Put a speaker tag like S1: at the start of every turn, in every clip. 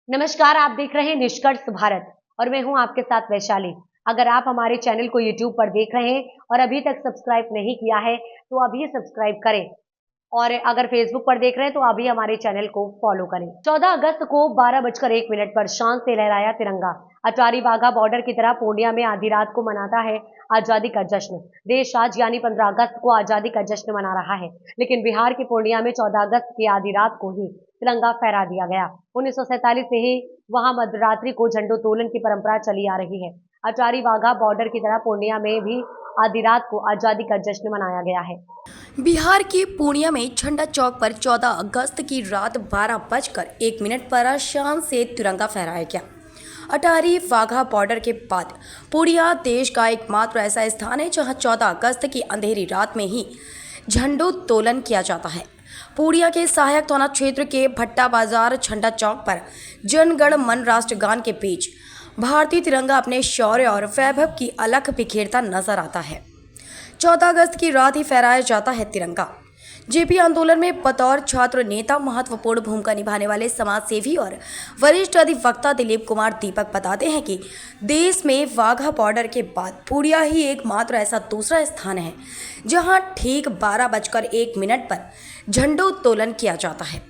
S1: नमस्कार, आप देख रहे हैं निष्कर्ष भारत और मैं हूं आपके साथ वैशाली। अगर आप हमारे चैनल को YouTube पर देख रहे हैं और अभी तक सब्सक्राइब नहीं किया है तो अभी सब्सक्राइब करें और अगर फेसबुक पर देख रहे हैं तो अभी हमारे चैनल को फॉलो करें। 14 अगस्त को 12:01 पर शान से लहराया तिरंगा। अटारी वाघा बॉर्डर की तरह पूर्णिया में आधी रात को मनाता है आजादी का जश्न। देश आज यानी 15 अगस्त को आजादी का जश्न मना रहा है, लेकिन बिहार की पूर्णिया में 14 अगस्त की आधी रात को ही तिरंगा फहरा दिया गया। 1947 से ही वहां मध्यरात्रि को झंडोत्तोलन की परंपरा चली आ रही है। अटारी वाघा बॉर्डर की तरह पूर्णिया में भी आधी रात को आजादी का जश्न मनाया गया है।
S2: बिहार के पूर्णिया में झंडा चौक पर 14 अगस्त की रात 12:01 पर शान से तिरंगा फहराया गया। अटारी वाघा बॉर्डर के बाद पूर्णिया देश का एकमात्र ऐसा स्थान है जहां 14 अगस्त की अंधेरी रात में ही झंडोत्तोलन किया जाता है। पूर्णिया के सहायक थाना क्षेत्र के भट्टा बाजार झंडा चौक पर जन गण मन राष्ट्रगान के बीच भारतीय तिरंगा अपने शौर्य और वैभव की अलख बिखेरता नजर आता है। 14 अगस्त की रात ही फहराया जाता है तिरंगा। जेपी आंदोलन में बतौर छात्र नेता महत्वपूर्ण भूमिका निभाने वाले समाज सेवी और वरिष्ठ अधिवक्ता दिलीप कुमार दीपक बताते हैं कि देश में वाघा बॉर्डर के बाद पूर्णिया ही एकमात्र ऐसा दूसरा स्थान है जहां ठीक 12:01 पर झंडोत्तोलन किया जाता है।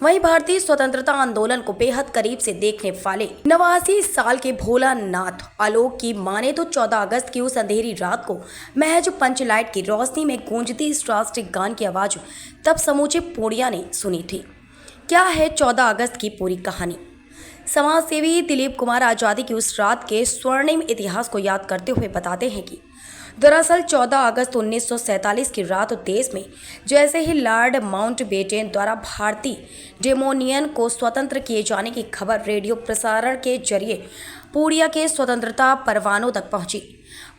S2: वहीं भारतीय स्वतंत्रता आंदोलन को बेहद करीब से देखने वाले 89 साल के भोलानाथ आलोक की माने तो 14 अगस्त की उस अंधेरी रात को महज पंच लाइट की रोशनी में गूंजती इस राष्ट्रीय गान की आवाज तब समूचे पूर्णिया ने सुनी थी। क्या है 14 अगस्त की पूरी कहानी? समाज सेवी दिलीप कुमार आज़ादी की उस रात के स्वर्णिम इतिहास को याद करते हुए बताते हैं कि दरअसल 14 अगस्त 1947 की रात देश में जैसे ही लॉर्ड माउंटबेटन द्वारा भारतीय डेमोनियन को स्वतंत्र किए जाने की खबर रेडियो प्रसारण के जरिए पूर्णिया के स्वतंत्रता परवानों तक पहुंची।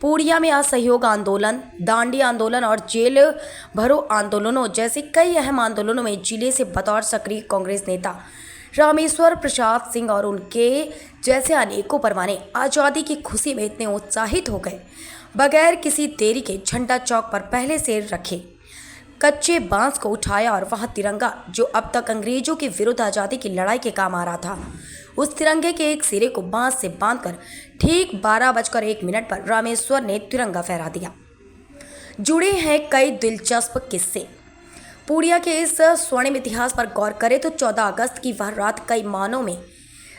S2: पूर्णिया में असहयोग आंदोलन, दांडी आंदोलन और जेल भरो आंदोलनों जैसे कई अहम आंदोलनों में जिले से बतौर सक्रिय कांग्रेस नेता रामेश्वर प्रसाद सिंह और उनके जैसे अनेकों परवाने आज़ादी की खुशी में इतने उत्साहित हो गए, बगैर किसी देरी के झंडा चौक पर पहले से रखे कच्चे बांस को उठाया और वहां तिरंगा, जो अब तक अंग्रेजों के विरुद्ध आज़ादी की लड़ाई के काम आ रहा था, उस तिरंगे के एक सिरे को बांस से बांधकर ठीक 12:01 पर रामेश्वर ने तिरंगा फहरा दिया। जुड़े हैं कई दिलचस्प किस्से। पूर्णिया के इस स्वर्णिम इतिहास पर गौर करें तो 14 अगस्त की वह रात कई मानों में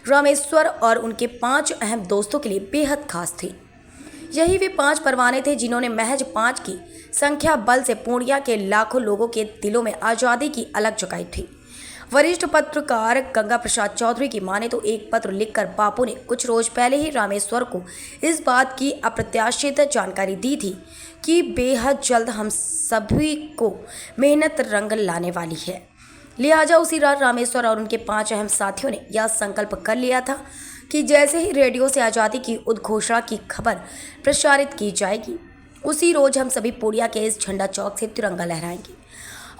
S2: रामेश्वर और उनके 5 अहम दोस्तों के लिए बेहद खास थी। यही वे 5 परवाने थे जिन्होंने महज 5 की संख्या बल से पूर्णिया के लाखों लोगों के दिलों में आज़ादी की अलग जगाई थी। वरिष्ठ पत्रकार गंगा प्रसाद चौधरी की माने तो एक पत्र लिखकर बापू ने कुछ रोज पहले ही रामेश्वर को इस बात की अप्रत्याशित जानकारी दी थी कि बेहद जल्द हम सभी को मेहनत रंग लाने वाली है। लिहाजा उसी रात रामेश्वर और उनके 5 अहम साथियों ने यह संकल्प कर लिया था कि जैसे ही रेडियो से आज़ादी की उद्घोषणा की खबर प्रसारित की जाएगी, उसी रोज हम सभी पूर्णिया के इस झंडा चौक से तिरंगा लहराएंगे।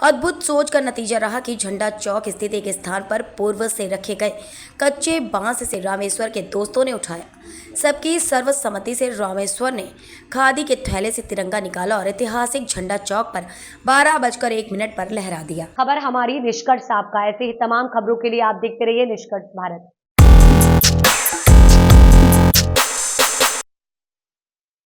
S2: अद्भुत सोच का नतीजा रहा कि झंडा चौक स्थित एक स्थान पर पूर्व से रखे गए कच्चे बांस से रामेश्वर के दोस्तों ने उठाया। सबकी सर्वसम्मति से रामेश्वर ने खादी के थैले से तिरंगा निकाला और ऐतिहासिक झंडा चौक पर 12:01 पर लहरा दिया।
S1: खबर हमारी, निष्कर्ष आपका। ऐसे ही तमाम खबरों के लिए आप देखते रहिए निष्कर्ष भारत।